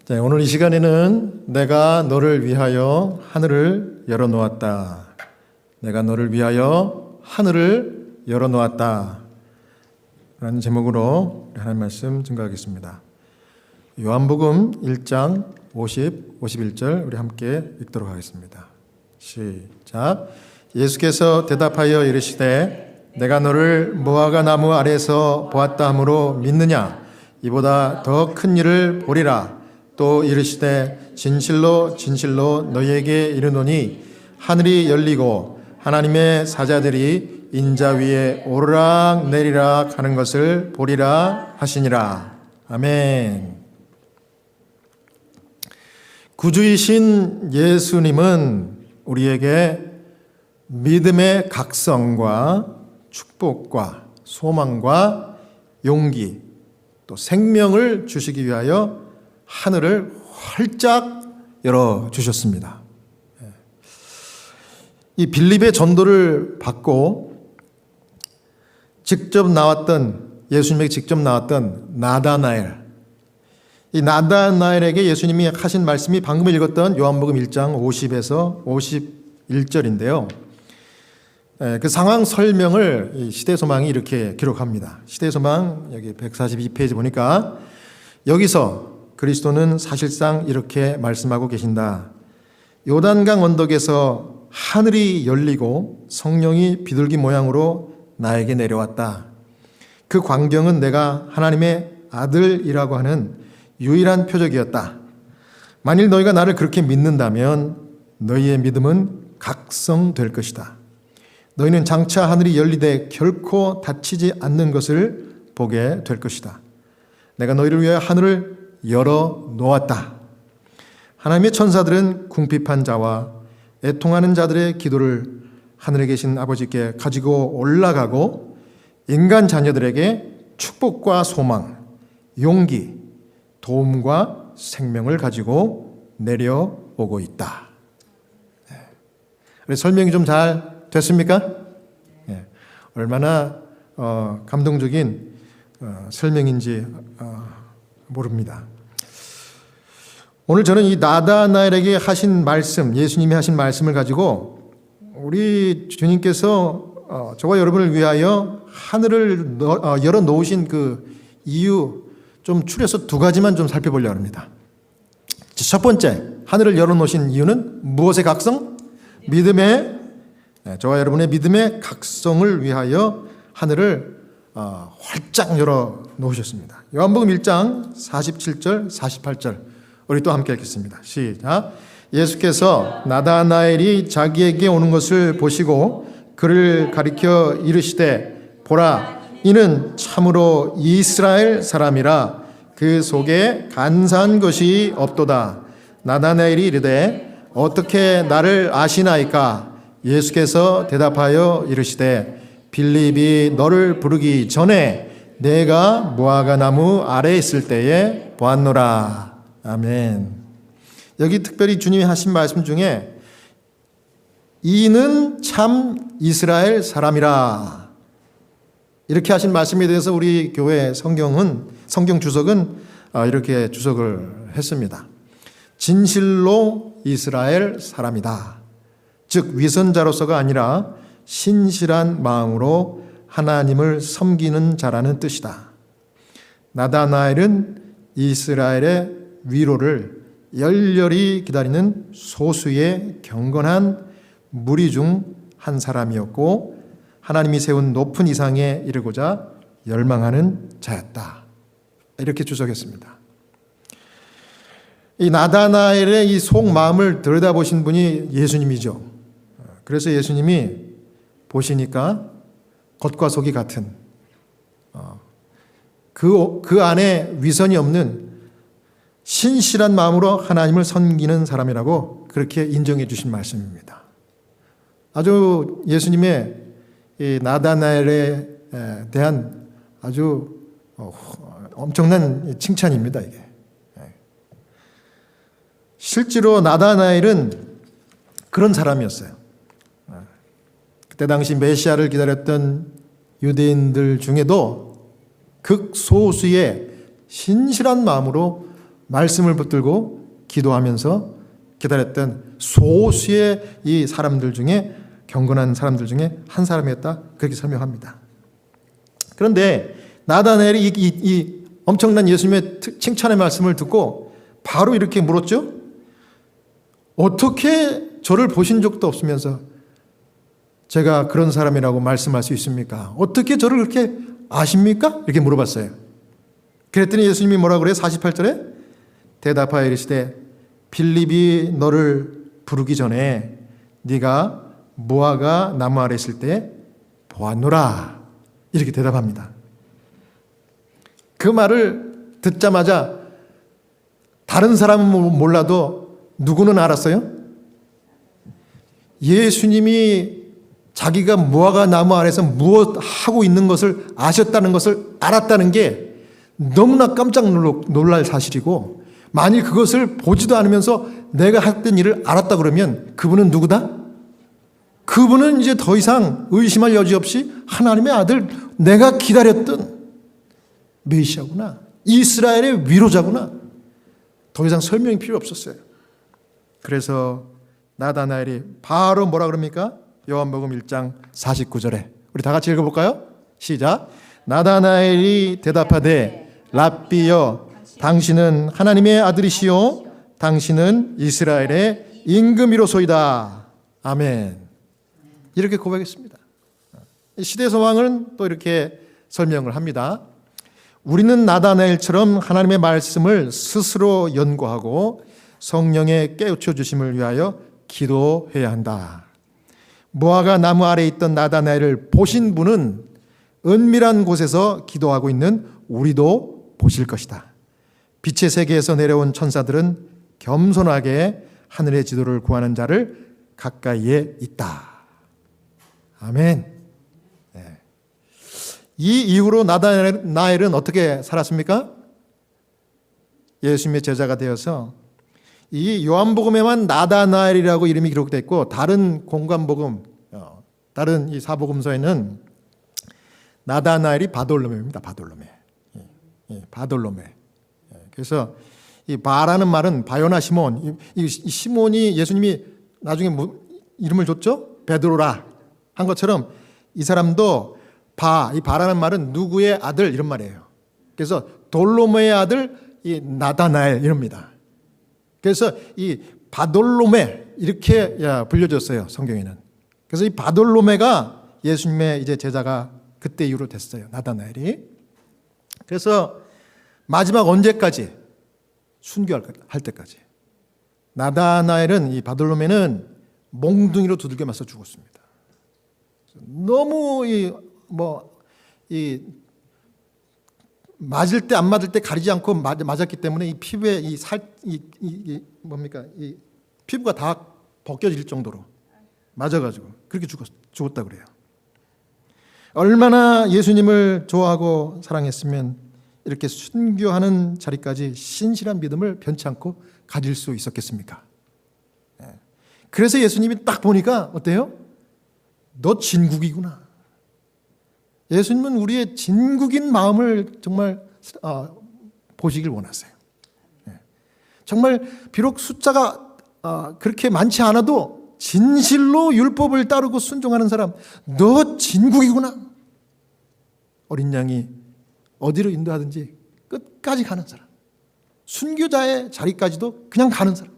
자, 오늘 이 시간에는 내가 너를 위하여 하늘을 열어놓았다. 내가 너를 위하여 하늘을 열어놓았다. 라는 제목으로 하나님 말씀 증거하겠습니다. 요한복음 1장 50, 51절 우리 함께 읽도록 하겠습니다. 시작. 예수께서 대답하여 이르시되 내가 너를 무화과 나무 아래에서 보았다 함으로 믿느냐? 이보다 더 큰 일을 보리라. 또 이르시되 진실로 진실로 너희에게 이르노니 하늘이 열리고 하나님의 사자들이 인자 위에 오르락 내리락 하는 것을 보리라 하시니라. 아멘. 구주이신 예수님은 우리에게 믿음의 각성과 축복과 소망과 용기 또 생명을 주시기 위하여 하늘을 활짝 열어주셨습니다. 이 빌립의 전도를 받고 예수님에게 직접 나왔던 나다나엘, 이 나다나엘에게 예수님이 하신 말씀이 방금 읽었던 요한복음 1장 50에서 51절인데요. 그 상황 설명을 시대소망이 이렇게 기록합니다. 시대소망 여기 142페이지 보니까 여기서 그리스도는 사실상 이렇게 말씀하고 계신다. 요단강 언덕에서 하늘이 열리고 성령이 비둘기 모양으로 나에게 내려왔다. 그 광경은 내가 하나님의 아들이라고 하는 유일한 표적이었다. 만일 너희가 나를 그렇게 믿는다면 너희의 믿음은 각성될 것이다. 너희는 장차 하늘이 열리되 결코 닫히지 않는 것을 보게 될 것이다. 내가 너희를 위하여 하늘을 열어 놓았다. 하나님의 천사들은 궁핍한 자와 애통하는 자들의 기도를 하늘에 계신 아버지께 가지고 올라가고 인간 자녀들에게 축복과 소망, 용기, 도움과 생명을 가지고 내려오고 있다. 설명이 좀 잘 됐습니까? 얼마나 감동적인 설명인지 모릅니다. 오늘 저는 이 나다나엘에게 하신 말씀, 예수님이 하신 말씀을 가지고 우리 주님께서 저와 여러분을 위하여 하늘을 열어놓으신 그 이유 좀 추려서 두 가지만 좀 살펴보려고 합니다. 첫 번째, 하늘을 열어놓으신 이유는 무엇의 각성? 저와 여러분의 믿음의 각성을 위하여 하늘을 활짝 열어놓으셨습니다. 요한복음 1장 47절, 48절 우리 또 함께 읽겠습니다. 시작. 예수께서 나다나엘이 자기에게 오는 것을 보시고 그를 가리켜 이르시되 보라, 이는 참으로 이스라엘 사람이라 그 속에 간사한 것이 없도다. 나다나엘이 이르되 어떻게 나를 아시나이까? 예수께서 대답하여 이르시되 빌립이 너를 부르기 전에 내가 무화과 나무 아래에 있을 때에 보았노라. 아멘. 여기 특별히 주님이 하신 말씀 중에 이는 참 이스라엘 사람이라 이렇게 하신 말씀에 대해서 우리 교회 성경 주석은 이렇게 주석을 했습니다. 진실로 이스라엘 사람이다. 즉 위선자로서가 아니라 신실한 마음으로 하나님을 섬기는 자라는 뜻이다. 나다나엘은 이스라엘의 위로를 열렬히 기다리는 소수의 경건한 무리 중 한 사람이었고 하나님이 세운 높은 이상에 이르고자 열망하는 자였다. 이렇게 주석했습니다. 이 나다나엘의 이 속마음을 들여다보신 분이 예수님이죠. 그래서 예수님이 보시니까 겉과 속이 같은 그 안에 위선이 없는 신실한 마음으로 하나님을 섬기는 사람이라고 그렇게 인정해 주신 말씀입니다. 아주 예수님의 이 나다나엘에 대한 아주 엄청난 칭찬입니다. 이게 실제로 나다나엘은 그런 사람이었어요. 그때 당시 메시아를 기다렸던 유대인들 중에도 극소수의 신실한 마음으로 말씀을 붙들고 기도하면서 기다렸던 소수의 이 사람들 중에, 경건한 사람들 중에 한 사람이었다, 그렇게 설명합니다. 그런데 나다나엘이 이 엄청난 예수님의 칭찬의 말씀을 듣고 바로 이렇게 물었죠. 어떻게 저를 보신 적도 없으면서 제가 그런 사람이라고 말씀할 수 있습니까? 어떻게 저를 그렇게 아십니까? 이렇게 물어봤어요. 그랬더니 예수님이 뭐라 그래요? 48절에 대답하여 이르시되 빌립이 너를 부르기 전에 네가 무화과 나무 아래 있을 때 보았노라, 이렇게 대답합니다. 그 말을 듣자마자 다른 사람은 몰라도 누구는 알았어요? 예수님이 자기가 무화과 나무 아래서 무엇 하고 있는 것을 아셨다는 것을 알았다는 게 너무나 깜짝 놀랄 사실이고, 만일 그것을 보지도 않으면서 내가 했던 일을 알았다 그러면 그분은 누구다? 그분은 이제 더 이상 의심할 여지 없이 하나님의 아들, 내가 기다렸던 메시아구나, 이스라엘의 위로자구나. 더 이상 설명이 필요 없었어요. 그래서 나다나엘이 바로 뭐라 그럽니까? 요한복음 1장 49절에 우리 다 같이 읽어볼까요? 시작. 나다나엘이 대답하되 랍비여 당신은 하나님의 아들이시요 당신은 이스라엘의 임금이로소이다. 아멘. 이렇게 고백했습니다. 시대 상황은 또 이렇게 설명을 합니다. 우리는 나다나엘처럼 하나님의 말씀을 스스로 연구하고 성령의 깨우쳐 주심을 위하여 기도해야 한다. 무화과 나무 아래에 있던 나다나엘을 보신 분은 은밀한 곳에서 기도하고 있는 우리도 보실 것이다. 빛의 세계에서 내려온 천사들은 겸손하게 하늘의 지도를 구하는 자를 가까이에 있다. 아멘. 네. 이 이후로 나다나엘은 어떻게 살았습니까? 예수님의 제자가 되어서 이 요한복음에만 나다나엘이라고 이름이 기록되어 있고, 다른 공관복음, 다른 이 사복음서에는 나다나엘이 바돌로메입니다. 바돌로메. 바돌로메. 그래서 이 바라는 말은 바요나 시몬, 이 시몬이 예수님이 나중에 이름을 줬죠? 베드로라 한 것처럼 이 사람도 이 바라는 말은 누구의 아들 이런 말이에요. 그래서 돌로메의 아들 이 나다나엘 이럽니다. 그래서 이 바돌로메 이렇게 불려졌어요, 성경에는. 그래서 이 바돌로메가 예수님의 이제 제자가 그때 이후로 됐어요, 나다나엘이. 그래서 마지막 언제까지? 순교할 때까지. 나다나엘은, 이 바돌로메는 몽둥이로 두들겨 맞아 죽었습니다. 너무 맞을 때 안 맞을 때 가리지 않고 맞았기 때문에 이 피부에 이 피부가 다 벗겨질 정도로 맞아가지고 그렇게 죽었다 그래요. 얼마나 예수님을 좋아하고 사랑했으면 이렇게 순교하는 자리까지 신실한 믿음을 변치 않고 가질 수 있었겠습니까? 그래서 예수님이 딱 보니까 어때요? 너 진국이구나. 예수님은 우리의 진국인 마음을 정말 보시길 원하세요. 정말 비록 숫자가 그렇게 많지 않아도 진실로 율법을 따르고 순종하는 사람, 너 진국이구나. 어린 양이 어디로 인도하든지 끝까지 가는 사람, 순교자의 자리까지도 그냥 가는 사람,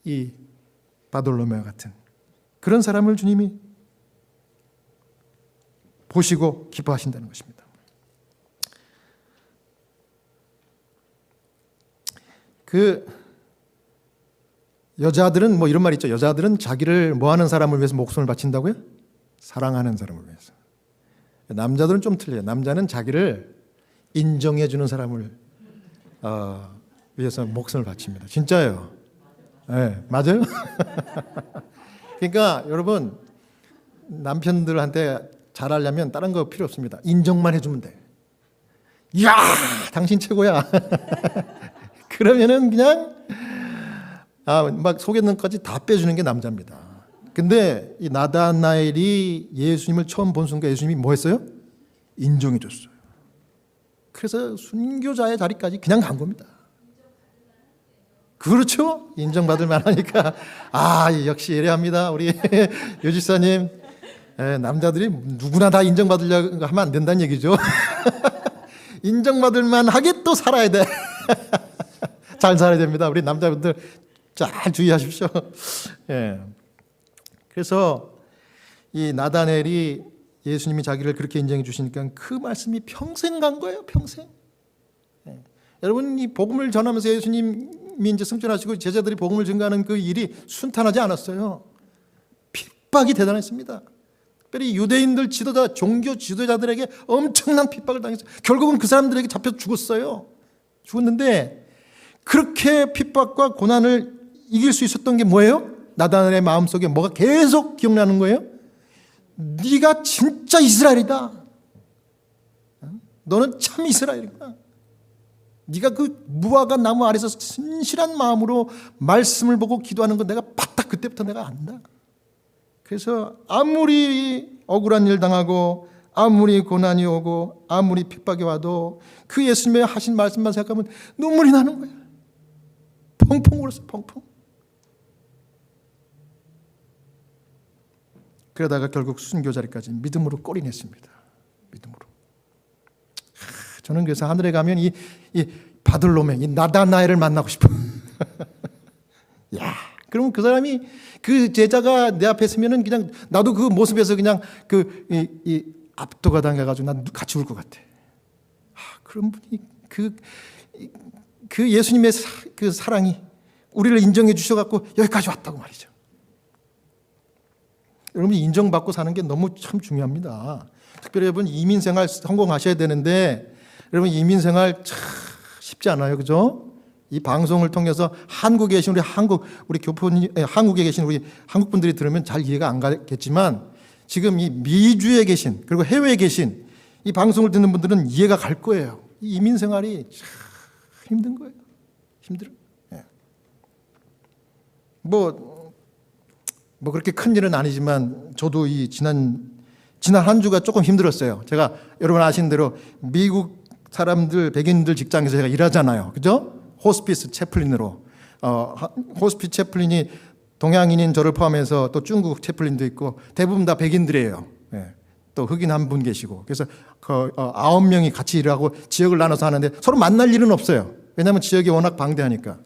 이 바돌로메와 같은 그런 사람을 주님이 보시고 기뻐하신다는 것입니다. 그 여자들은 뭐 이런 말 있죠. 여자들은 자기를 뭐 하는 사람을 위해서 목숨을 바친다고요? 사랑하는 사람을 위해서. 남자들은 좀 틀려요. 남자는 자기를 인정해 주는 사람을 위해서 목숨을 바칩니다. 진짜예요. 네, 맞아요. 그러니까 여러분, 남편들한테 잘하려면 다른 거 필요 없습니다. 인정만 해주면 돼. 이야, 당신 최고야. 그러면은 그냥 막 속에 있는 것까지 다 빼주는 게 남자입니다. 근데 이 나다나엘이 예수님을 처음 본 순간 예수님이 뭐 했어요? 인정해 줬어요. 그래서 순교자의 자리까지 그냥 간 겁니다. 그렇죠? 인정받을 만하니까. 역시 예리합니다. 우리 유 집사님. 남자들이 누구나 다 인정받으려고 하면 안 된다는 얘기죠. 인정받을 만하게 또 살아야 돼. 잘 살아야 됩니다. 우리 남자분들 잘 주의하십시오. 그래서 이 나다넬이 예수님이 자기를 그렇게 인정해 주시니까 그 말씀이 평생 간 거예요. 평생. 여러분, 이 복음을 전하면서 예수님이 이제 승천하시고 제자들이 복음을 증거하는 그 일이 순탄하지 않았어요. 핍박이 대단했습니다. 특별히 유대인들 지도자, 종교 지도자들에게 엄청난 핍박을 당했어요. 결국은 그 사람들에게 잡혀 죽었어요. 죽었는데 그렇게 핍박과 고난을 이길 수 있었던 게 뭐예요? 나다넬의 마음속에 뭐가 계속 기억나는 거예요? 네가 진짜 이스라엘이다. 너는 참 이스라엘이구나. 네가 그 무화과 나무 아래서 진실한 마음으로 말씀을 보고 기도하는 건 내가 바딱 그때부터 내가 안다. 그래서 아무리 억울한 일 당하고 아무리 고난이 오고 아무리 핍박이 와도 그 예수님의 하신 말씀만 생각하면 눈물이 나는 거야. 펑펑 울었어. 펑펑. 그러다가 결국 순교 자리까지 믿음으로 꼬리냈습니다. 믿음으로. 저는 그래서 하늘에 가면 이 바들로메, 이 나다나엘을 만나고 싶어요. 야, 그러면 그 사람이, 그 제자가 내 앞에 있으면은 그냥 나도 그 모습에서 그냥 이 압도가 당해가지고 난 같이 울 것 같아. 그런 분이 그 예수님의 그 사랑이 우리를 인정해 주셔갖고 여기까지 왔다고 말이죠. 여러분, 인정받고 사는 게 너무 참 중요합니다. 특별히 여러분 이민 생활 성공하셔야 되는데 여러분 이민 생활 참 쉽지 않아요, 그죠? 이 방송을 통해서 한국에 계신 우리 교포님, 한국에 계신 우리 한국 분들이 들으면 잘 이해가 안 가겠지만 지금 이 미주에 계신 그리고 해외에 계신 이 방송을 듣는 분들은 이해가 갈 거예요. 이 이민 생활이 참 힘든 거예요. 힘들어. 뭐 그렇게 큰 일은 아니지만 저도 이 지난 한 주가 조금 힘들었어요. 제가 여러분 아시는 대로 미국 사람들, 백인들 직장에서 제가 일하잖아요. 그죠? 호스피스 채플린으로. 호스피스 채플린이 동양인인 저를 포함해서 또 중국 채플린도 있고 대부분 다 백인들이에요. 또 흑인 한 분 계시고. 그래서 9명이 같이 일하고 지역을 나눠서 하는데 서로 만날 일은 없어요. 왜냐하면 지역이 워낙 방대하니까.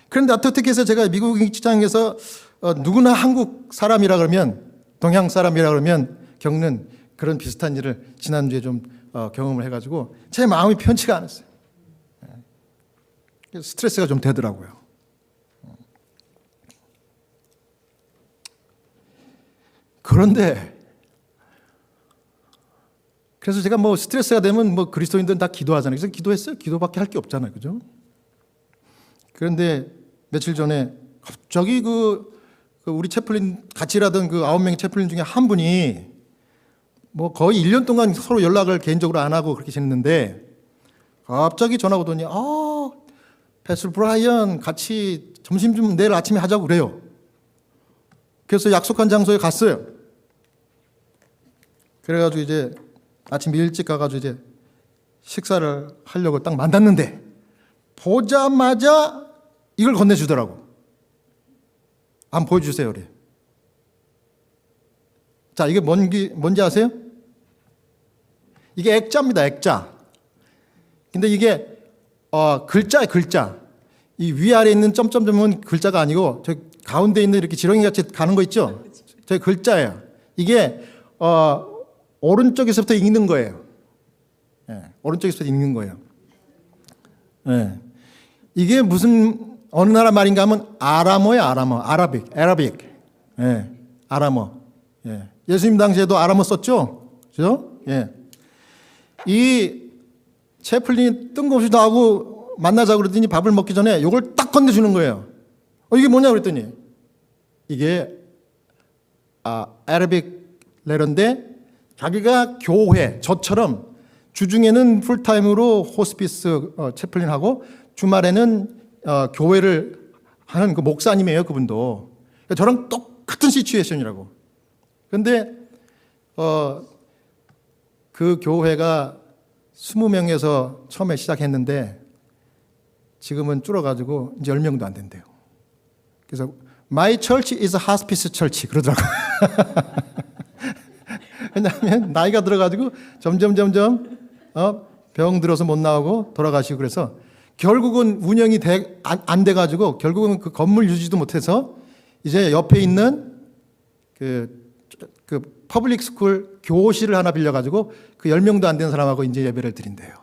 그런데 어떻게 해서 제가 미국 직장에서 누구나 한국 사람이라 그러면, 동양 사람이라 그러면 겪는 그런 비슷한 일을 지난주에 좀 경험을 해가지고 제 마음이 편치가 않았어요. 스트레스가 좀 되더라고요. 그런데 그래서 제가 뭐 스트레스가 되면 뭐 그리스도인들은 다 기도하잖아요. 그래서 기도했어요. 기도밖에 할 게 없잖아요. 그죠? 그런데 며칠 전에 갑자기 우리 채플린 같이 일하던 그 9명의 채플린 중에 한 분이 뭐 거의 1년 동안 서로 연락을 개인적으로 안 하고 그렇게 지냈는데 갑자기 전화가 오더니 패스터 브라이언 같이 점심 좀 내일 아침에 하자고 그래요. 그래서 약속한 장소에 갔어요. 그래가지고 이제 아침 일찍 가가지고 이제 식사를 하려고 딱 만났는데 보자마자 이걸 건네주더라고. 한번 보여주세요, 우리. 자, 이게 뭔지 아세요? 이게 액자입니다, 액자. 근데 이게 글자예요, 글자. 이 위아래 있는 점점점은 글자가 아니고 저 가운데 있는 이렇게 지렁이 같이 가는 거 있죠? 저 글자예요. 이게 오른쪽에서부터 읽는 거예요. 오른쪽에서부터 읽는 거예요. 이게 무슨 어느 나라 말인가 하면 아람어예요, 아람어. 아라빅. 아람어. 예수님 당시에도 아람어 썼죠? 그죠? 이 채플린이 뜬금없이 나하고 만나자고 그러더니 밥을 먹기 전에 이걸 딱 건네주는 거예요. 이게 뭐냐 그랬더니 이게 아라빅 레터인데 자기가 교회, 저처럼 주중에는 풀타임으로 호스피스 채플린하고 주말에는 교회를 하는 그 목사님이에요, 그분도. 저랑 똑같은 시츄에이션이라고. 그런데 그 교회가 20명에서 처음에 시작했는데 지금은 줄어가지고 이제 10명도 안 된대요. 그래서 My church is a hospice church 그러더라고요. 왜냐하면 나이가 들어가지고 점점 병 들어서 못 나오고 돌아가시고 그래서 결국은 운영이 안 돼가지고 결국은 그 건물 유지도 못해서 이제 옆에 있는 그 퍼블릭 스쿨 교실을 하나 빌려가지고 그 10명도 안 되는 사람하고 이제 예배를 드린대요.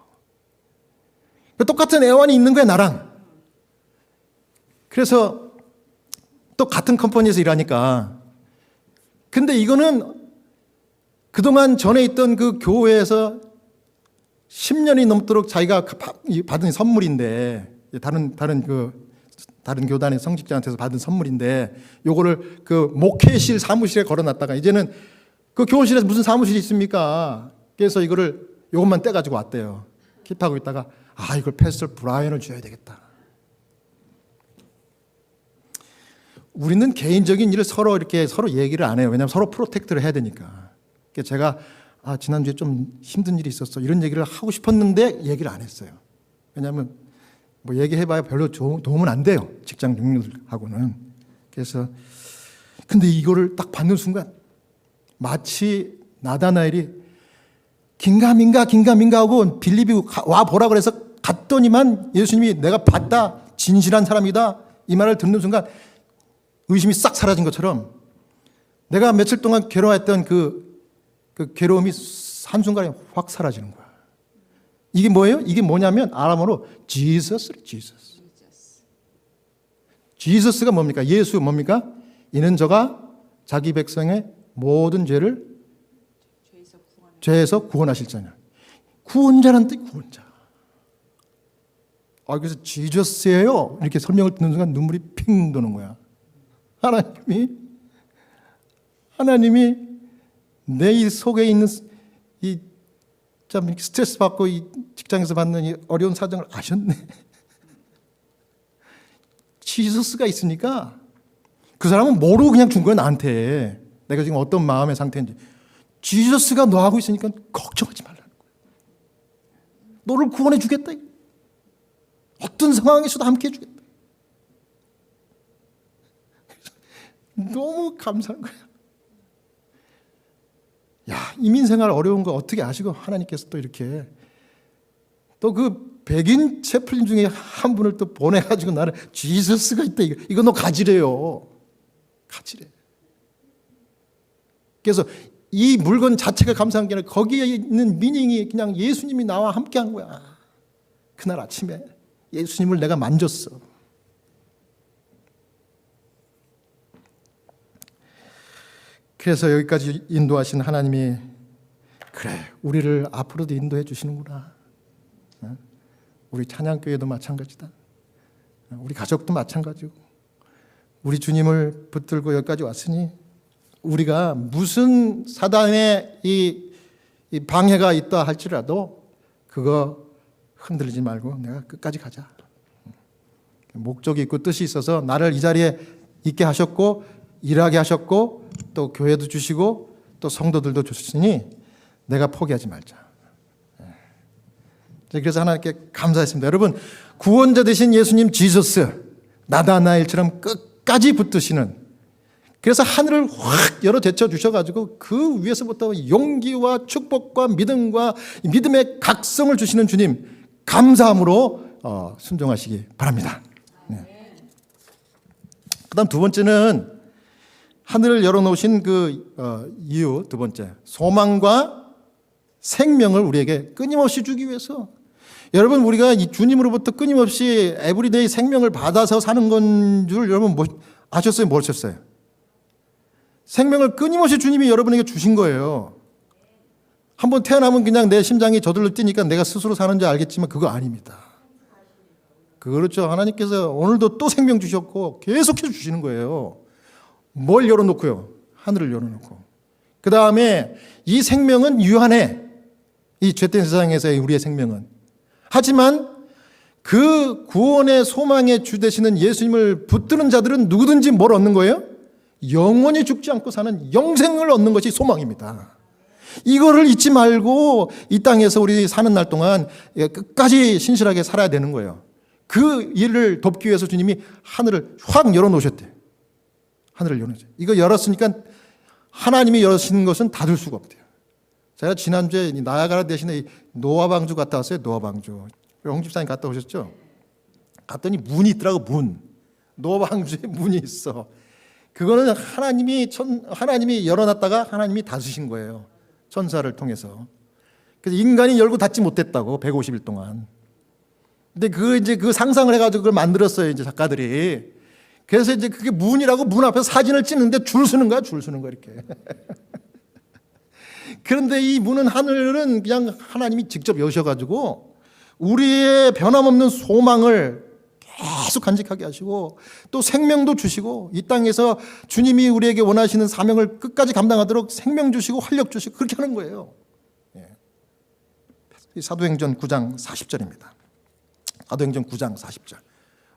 똑같은 애원이 있는 거야, 나랑. 그래서 또 같은 컴퍼니에서 일하니까. 근데 이거는 그동안 전에 있던 그 교회에서 10년이 넘도록 자기가 받은 선물인데, 다른 교단의 성직자한테서 받은 선물인데, 요거를 그 목회실 사무실에 걸어놨다가 이제는 그 교실에서 무슨 사무실이 있습니까? 그래서 요것만 떼가지고 왔대요. 킵하고 있다가, 이걸 패스터 브라이언을 줘야 되겠다. 우리는 개인적인 일을 서로 얘기를 안 해요. 왜냐하면 서로 프로텍트를 해야 되니까. 그래서 제가 지난주에 좀 힘든 일이 있었어. 이런 얘기를 하고 싶었는데 얘기를 안 했어요. 왜냐하면 뭐 얘기해봐야 별로 도움은 안 돼요. 직장 동료들하고는. 그래서 근데 이거를 딱 받는 순간 마치 나다나엘이 긴가민가 하고 빌립이 와 보라 그래서 갔더니만 예수님이 내가 봤다. 진실한 사람이다. 이 말을 듣는 순간 의심이 싹 사라진 것처럼 내가 며칠 동안 괴로워했던 그 괴로움이 한순간에 확 사라지는 거야. 이게 뭐예요? 이게 뭐냐면 아람어로 지저스가 뭡니까? 예수 뭡니까? 이는 저가 자기 백성의 모든 죄를 죄에서 구원하실 자냐. 구원자란 뜻, 구원자. 그래서 지저스예요. 이렇게 설명을 듣는 순간 눈물이 핑 도는 거야. 하나님이 내 이 속에 있는 참 스트레스 받고 이 직장에서 받는 이 어려운 사정을 아셨네. 지저스가 있으니까 그 사람은 모르고 그냥 준 거야, 나한테. 내가 지금 어떤 마음의 상태인지. 지저스가 너하고 있으니까 걱정하지 말라는 거야. 너를 구원해 주겠다. 어떤 상황에서도 함께 해 주겠다. 너무 감사한 거야. 이민생활 어려운 거 어떻게 아시고 하나님께서 또 이렇게 또 그 백인 채플린 중에 한 분을 또 보내가지고 나를 지저스가 있다. 이거 너 가지래요. 가지래. 그래서 이 물건 자체가 감사한 게 아니라 거기에 있는 미닝이 그냥 예수님이 나와 함께 한 거야. 그날 아침에 예수님을 내가 만졌어. 그래서 여기까지 인도하신 하나님이 그래, 우리를 앞으로도 인도해 주시는구나. 우리 찬양교회도 마찬가지다. 우리 가족도 마찬가지고 우리 주님을 붙들고 여기까지 왔으니 우리가 무슨 사단의 이 방해가 있다 할지라도 그거 흔들리지 말고 내가 끝까지 가자. 목적이 있고 뜻이 있어서 나를 이 자리에 있게 하셨고 일하게 하셨고 또 교회도 주시고 또 성도들도 주시니 내가 포기하지 말자. 그래서 하나님께 감사했습니다. 여러분, 구원자 되신 예수님 지저스, 나다나엘처럼 끝까지 붙드시는, 그래서 하늘을 확 열어 제쳐 주셔가지고 그 위에서부터 용기와 축복과 믿음과 믿음의 각성을 주시는 주님, 감사함으로 순종하시기 바랍니다. 네. 그다음 두 번째는 하늘을 열어놓으신 그 이유, 두 번째, 소망과 생명을 우리에게 끊임없이 주기 위해서. 여러분, 우리가 이 주님으로부터 끊임없이 에브리데이 생명을 받아서 사는 건 줄 여러분 아셨어요? 모르셨어요? 생명을 끊임없이 주님이 여러분에게 주신 거예요. 한번 태어나면 그냥 내 심장이 저절로 뛰니까 내가 스스로 사는지 알겠지만 그거 아닙니다. 그렇죠. 하나님께서 오늘도 또 생명 주셨고 계속해서 주시는 거예요. 뭘 열어놓고요? 하늘을 열어놓고. 그 다음에 이 생명은 유한해. 이 죄된 세상에서의 우리의 생명은. 하지만 그 구원의 소망의 주 되시는 예수님을 붙드는 자들은 누구든지 뭘 얻는 거예요? 영원히 죽지 않고 사는 영생을 얻는 것이 소망입니다. 이거를 잊지 말고 이 땅에서 우리 사는 날 동안 끝까지 신실하게 살아야 되는 거예요. 그 일을 돕기 위해서 주님이 하늘을 확 열어놓으셨대요. 하늘을 열어놓으셨어요. 이거 열었으니까 하나님이 열으시는 것은 닫을 수가 없대요. 제가 지난주에 나야가라 대신에 노아방주 갔다 왔어요. 노아방주. 홍 집사님 갔다 오셨죠? 갔더니 문이 있더라고. 문. 노아방주에 문이 있어. 그거는 하나님이 열어놨다가 하나님이 닫으신 거예요. 천사를 통해서. 그래서 인간이 열고 닫지 못했다고 150일 동안. 근데 그 상상을 해가지고 그걸 만들었어요. 이제 작가들이. 그래서 이제 그게 문이라고 문 앞에서 사진을 찍는데 줄 서는 거야. 줄 서는 거야 이렇게. 그런데 이 문은 하늘은 그냥 하나님이 직접 여셔가지고 우리의 변함없는 소망을 계속 간직하게 하시고 또 생명도 주시고 이 땅에서 주님이 우리에게 원하시는 사명을 끝까지 감당하도록 생명 주시고 활력 주시고 그렇게 하는 거예요. 사도행전 9장 40절입니다. 사도행전 9장 40절.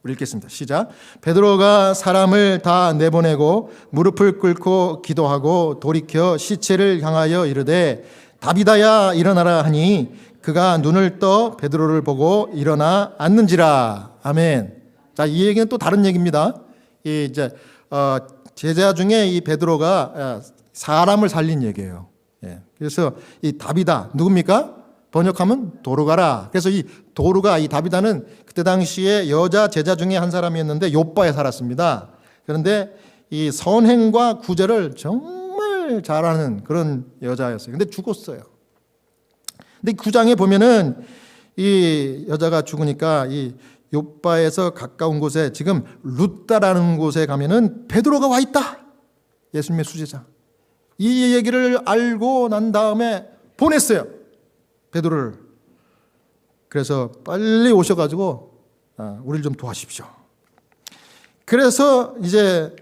우리 읽겠습니다. 시작. 베드로가 사람을 다 내보내고 무릎을 꿇고 기도하고 돌이켜 시체를 향하여 이르되 다비다야 일어나라 하니 그가 눈을 떠 베드로를 보고 일어나 앉는지라. 아멘. 자, 이 얘기는 또 다른 얘기입니다. 제자 중에 이 베드로가 사람을 살린 얘기예요. 그래서 이 다비다 누굽니까? 번역하면 도르가라. 그래서 이 도르가 이 다비다는 그때 당시에 여자 제자 중에 한 사람이었는데 요빠에 살았습니다. 그런데 이 선행과 구제를 정말 잘하는 그런 여자였어요. 근데 죽었어요. 근데 9장에 보면은 이 여자가 죽으니까 이 요빠에서 가까운 곳에 지금 룻다라는 곳에 가면은 베드로가 와 있다. 예수님의 수제자. 이 얘기를 알고 난 다음에 보냈어요. 베드로를. 그래서 빨리 오셔가지고 우리를 좀 도와십시오. 그래서 이제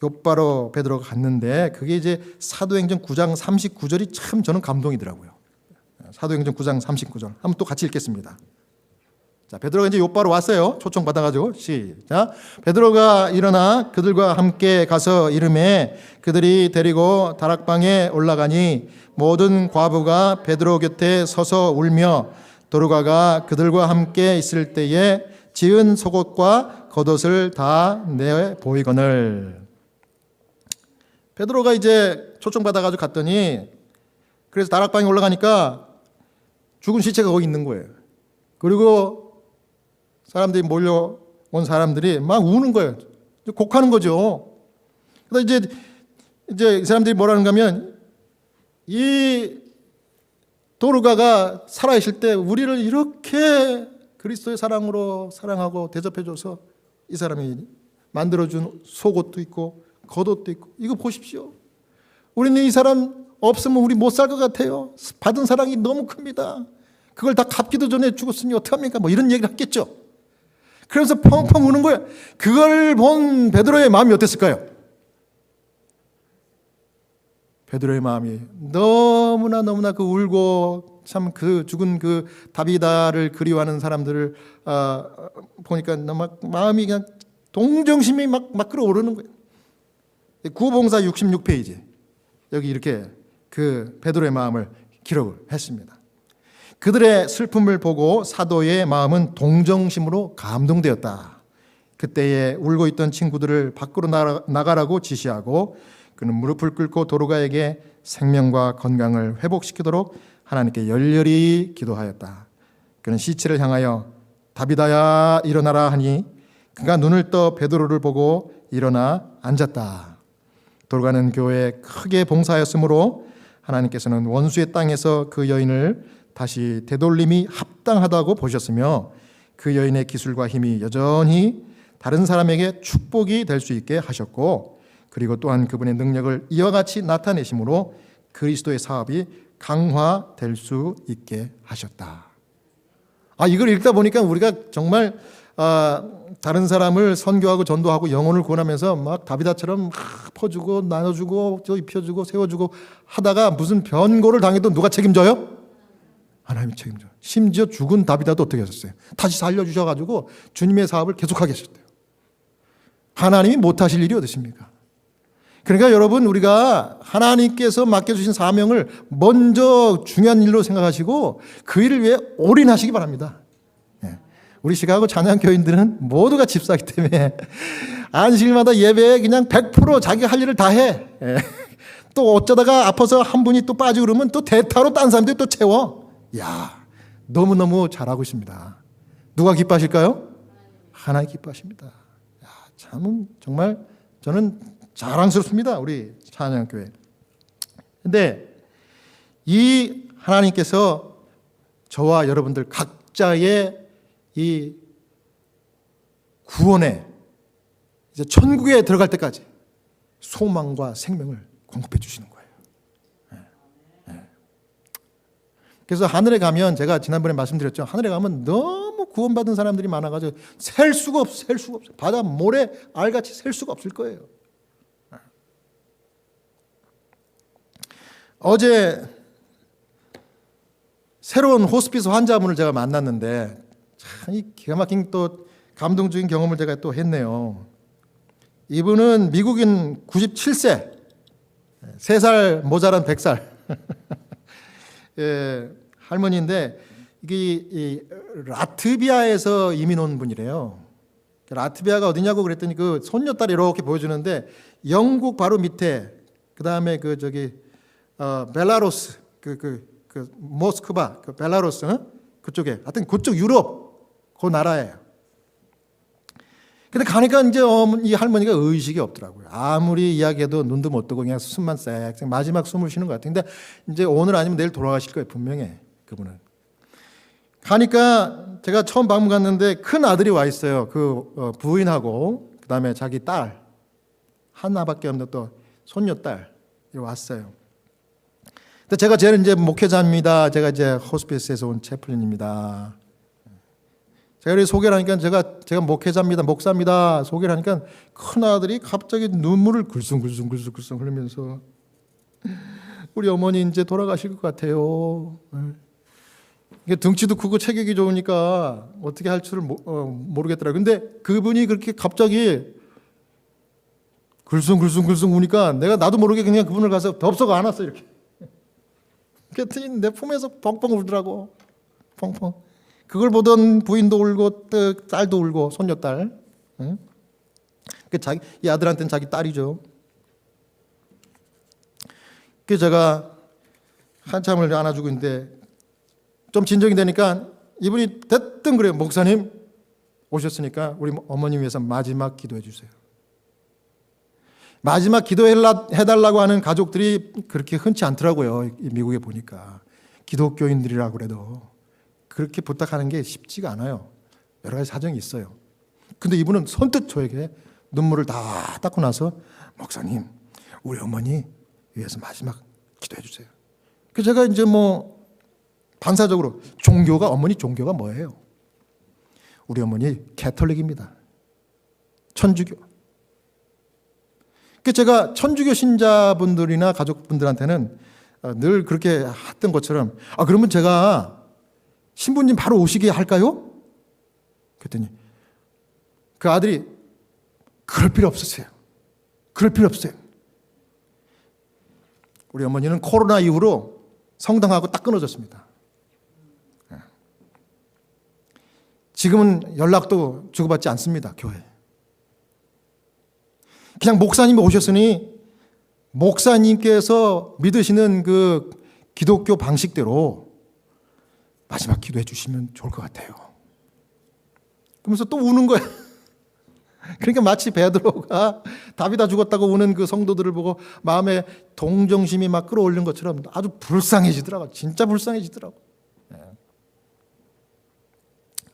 요바로 베드로가 갔는데 그게 이제 사도행전 9장 39절이 참 저는 감동이더라고요. 사도행전 9장 39절 한번 또 같이 읽겠습니다. 자, 베드로가 이제 요바로 왔어요. 초청 받아가지고 시작. 베드로가 일어나 그들과 함께 가서 이르매 그들이 데리고 다락방에 올라가니 모든 과부가 베드로 곁에 서서 울며 도르가가 그들과 함께 있을 때에 지은 속옷과 겉옷을 다 내 보이거늘. 베드로가 이제 초청 받아가지고 갔더니 그래서 다락방에 올라가니까 죽은 시체가 거기 있는 거예요. 그리고 사람들이 몰려온 사람들이 막 우는 거예요. 곡하는 거죠. 그래서 이제 이 사람들이 뭐라는가 하면 이 도르가가 살아있을 때 우리를 이렇게 그리스도의 사랑으로 사랑하고 대접해줘서 이 사람이 만들어준 속옷도 있고 겉옷도 있고 이거 보십시오. 우리는 이 사람 없으면 우리 못 살 것 같아요. 받은 사랑이 너무 큽니다. 그걸 다 갚기도 전에 죽었으니 어떡합니까? 뭐 이런 얘기를 했겠죠. 그래서 펑펑 우는 거예요. 그걸 본 베드로의 마음이 어땠을까요? 베드로의 마음이 너무나 그 울고 참 그 죽은 그 다비다를 그리워하는 사람들을 보니까 막 마음이 그냥 동정심이 막 끌어오르는 거예요. 구호봉사 66페이지 여기 이렇게 그 베드로의 마음을 기록을 했습니다. 그들의 슬픔을 보고 사도의 마음은 동정심으로 감동되었다. 그때에 울고 있던 친구들을 밖으로 나가라고 지시하고 그는 무릎을 꿇고 도르가에게 생명과 건강을 회복시키도록 하나님께 열렬히 기도하였다. 그는 시체를 향하여 다비다야 일어나라 하니 그가 눈을 떠 베드로를 보고 일어나 앉았다. 도르가는 교회에 크게 봉사하였으므로 하나님께서는 원수의 땅에서 그 여인을 다시 되돌림이 합당하다고 보셨으며 그 여인의 기술과 힘이 여전히 다른 사람에게 축복이 될 수 있게 하셨고 그리고 또한 그분의 능력을 이와 같이 나타내심으로 그리스도의 사업이 강화될 수 있게 하셨다. 이걸 읽다 보니까 우리가 정말 다른 사람을 선교하고 전도하고 영혼을 구원하면서 막 다비다처럼 막 퍼주고 나눠주고 입혀주고 세워주고 하다가 무슨 변고를 당해도 누가 책임져요? 하나님이 책임져요. 심지어 죽은 다비다도 어떻게 하셨어요? 다시 살려주셔가지고 주님의 사업을 계속하게 하셨대요. 하나님이 못하실 일이 어디십니까? 그러니까 여러분, 우리가 하나님께서 맡겨주신 사명을 먼저 중요한 일로 생각하시고 그 일을 위해 올인하시기 바랍니다. 우리 시카고 찬양 교인들은 모두가 집사이기 때문에 안식일마다 예배에 그냥 100% 자기가 할 일을 다 해. 또 어쩌다가 아파서 한 분이 또 빠지고 그러면 또 대타로 딴 사람들이 또 채워. 야, 너무너무 잘하고 있습니다. 누가 기뻐하실까요? 하나님 기뻐하십니다. 야, 참 정말 저는 자랑스럽습니다. 우리 찬양교회. 근데 이 하나님께서 저와 여러분들 각자의 이 구원에 이제 천국에 들어갈 때까지 소망과 생명을 공급해 주시는 거예요. 그래서 하늘에 가면, 제가 지난번에 말씀드렸죠. 하늘에 가면 너무 구원받은 사람들이 많아가지고 셀 수가 없어. 바다 모래 알같이 셀 수가 없을 거예요. 어제 새로운 호스피스 환자분을 제가 만났는데 참 기가 막힌 또 감동적인 경험을 제가 또 했네요. 이분은 미국인 97세, 3살 모자란 100살 예, 할머니인데 이게 이 라트비아에서 이민 온 분이래요. 라트비아가 어디냐고 그랬더니 그 손녀딸이 이렇게 보여주는데 영국 바로 밑에, 그 다음에 그 저기 벨라루스, 그 모스크바, 그 벨라루스 그쪽에, 하여튼 그쪽 유럽 그 나라예요. 근데 가니까 이제 이 할머니가 의식이 없더라고요. 아무리 이야기해도 눈도 못 뜨고 그냥 숨만 쌩쌩 마지막 숨을 쉬는 것 같은데 이제 오늘 아니면 내일 돌아가실 거예요, 분명해. 그분은. 가니까 제가 처음 방문 갔는데 큰 아들이 와 있어요. 그 부인하고 그 다음에 자기 딸 하나밖에 없는 또 손녀딸이 왔어요. 근데 제가 쟤는 이제 목회자입니다. 제가 이제 호스피스에서 온 채플린입니다. 제가 이렇게 소개를 하니까 제가 목회자입니다, 목사입니다 소개를 하니까 큰 아들이 갑자기 눈물을 글썽글썽 흘리면서 우리 어머니 이제 돌아가실 것 같아요. 이게 등치도 크고 체격이 좋으니까 어떻게 할 줄을 모르겠더라고요. 근데 그분이 그렇게 갑자기 글썽글썽 우니까 나도 모르게 그냥 그분을 가서 덥석 안았어 이렇게. 그랬더니 내 품에서 펑펑 울더라고. 펑펑. 그걸 보던 부인도 울고 딸도 울고 손녀딸. 응? 이 아들한테는 자기 딸이죠. 그래서 제가 한참을 안아주고 있는데 좀 진정이 되니까 이분이 대뜸 그래요. 목사님 오셨으니까 우리 어머님 위해서 마지막 기도해 주세요. 마지막 기도해달라고 하는 가족들이 그렇게 흔치 않더라고요. 미국에 보니까. 기독교인들이라고 그래도 그렇게 부탁하는 게 쉽지가 않아요. 여러 가지 사정이 있어요. 근데 이분은 선뜻 저에게 눈물을 다 닦고 나서 목사님 우리 어머니 위해서 마지막 기도해 주세요. 그래서 제가 이제 반사적으로 어머니 종교가 뭐예요? 우리 어머니 캐톨릭입니다. 천주교. 그래서 제가 천주교 신자분들이나 가족분들한테는 늘 그렇게 했던 것처럼 그러면 제가 신부님 바로 오시게 할까요? 그랬더니 그 아들이 그럴 필요 없으세요. 그럴 필요 없어요. 우리 어머니는 코로나 이후로 성당하고 딱 끊어졌습니다. 지금은 연락도 주고받지 않습니다. 교회. 그냥 목사님이 오셨으니 목사님께서 믿으시는 그 기독교 방식대로 마지막 기도해 주시면 좋을 것 같아요. 그러면서 또 우는 거야. 그러니까 마치 베드로가 다비다 죽었다고 우는 그 성도들을 보고 마음에 동정심이 막 끌어올린 것처럼 아주 불쌍해지더라고. 진짜 불쌍해지더라고.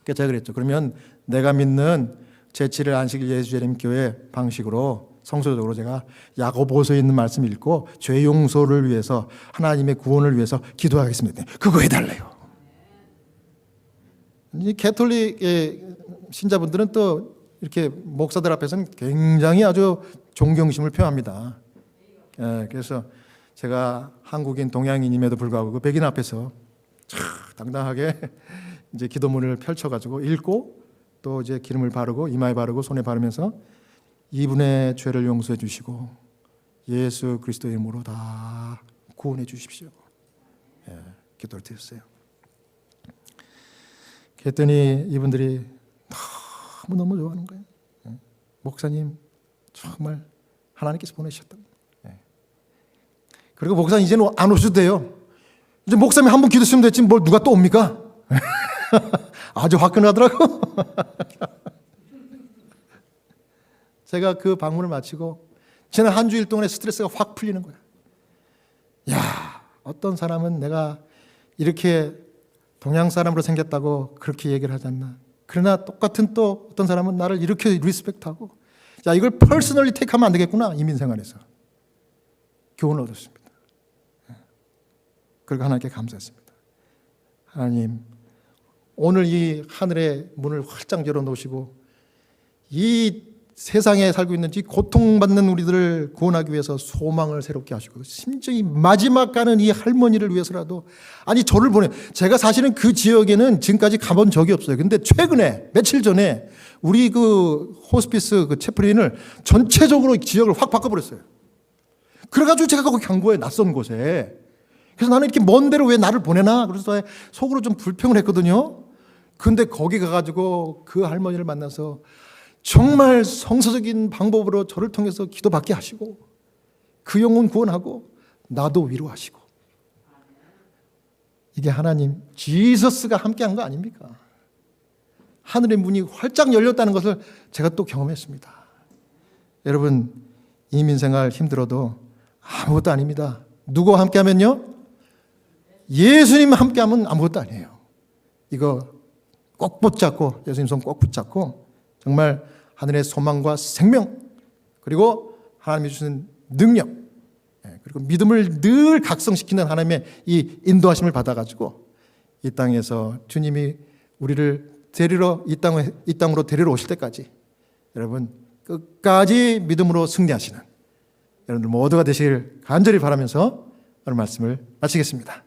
그래서 제가 그랬죠. 그러면 내가 믿는 제7일 안식일 예수재림교회 방식으로 성서적으로 제가 야고보서에 있는 말씀 읽고 죄 용서를 위해서 하나님의 구원을 위해서 기도하겠습니다. 그거 해달래요. 이 캐톨릭의 신자분들은 또 이렇게 목사들 앞에서는 굉장히 아주 존경심을 표합니다. 그래서 제가 한국인 동양인임에도 불구하고 그 백인 앞에서 당당하게 이제 기도문을 펼쳐가지고 읽고 또 이제 기름을 바르고 이마에 바르고 손에 바르면서 이분의 죄를 용서해 주시고 예수 그리스도의 이름으로 다 구원해 주십시오. 기도를 드렸어요. 그랬더니 이분들이 너무 좋아하는 거예요. 목사님 정말 하나님께서 보내셨다고. 그리고 목사님 이제는 안 오셔도 돼요. 이제 목사님 한 번 기도했으면 됐지 뭘 누가 또 옵니까? 아주 화끈하더라고. 제가 그 방문을 마치고 지난 한 주일 동안의 스트레스가 확 풀리는 거야. 야, 어떤 사람은 내가 이렇게 동양 사람으로 생겼다고 그렇게 얘기를 하지 않나. 그러나 똑같은 또 어떤 사람은 나를 이렇게 리스펙트하고, 야, 이걸 퍼스널리 테이크하면 안 되겠구나. 이민생활에서 교훈을 얻었습니다. 그리고 하나님께 감사했습니다. 하나님, 오늘 이 하늘의 문을 활짝 열어놓으시고 이 세상에 살고 있는 이 고통받는 우리들을 구원하기 위해서 소망을 새롭게 하시고, 심지어 이 마지막 가는 이 할머니를 위해서라도, 아니 저를 보내, 제가 사실은 그 지역에는 지금까지 가본 적이 없어요. 근데 최근에 며칠 전에 우리 그 호스피스 그 채플린을 전체적으로 지역을 확 바꿔버렸어요. 그래가지고 제가 거기 간 거예요. 낯선 곳에. 그래서 나는 이렇게 먼 데로 왜 나를 보내나, 그래서 속으로 좀 불평을 했거든요. 근데 거기 가가지고 그 할머니를 만나서 정말 성서적인 방법으로 저를 통해서 기도받게 하시고 그 영혼 구원하고 나도 위로하시고, 이게 하나님 지저스가 함께한 거 아닙니까? 하늘의 문이 활짝 열렸다는 것을 제가 또 경험했습니다. 여러분, 이민생활 힘들어도 아무것도 아닙니다. 누구와 함께하면요? 예수님 함께하면 아무것도 아니에요. 이거 꼭 붙잡고, 예수님 손 꼭 붙잡고 정말 하늘의 소망과 생명, 그리고 하나님이 주시는 능력, 그리고 믿음을 늘 각성시키는 하나님의 이 인도하심을 받아가지고 이 땅에서 주님이 우리를 데리러 이 땅으로 데리러 오실 때까지 여러분 끝까지 믿음으로 승리하시는 여러분들 모두가 되시길 간절히 바라면서 오늘 말씀을 마치겠습니다.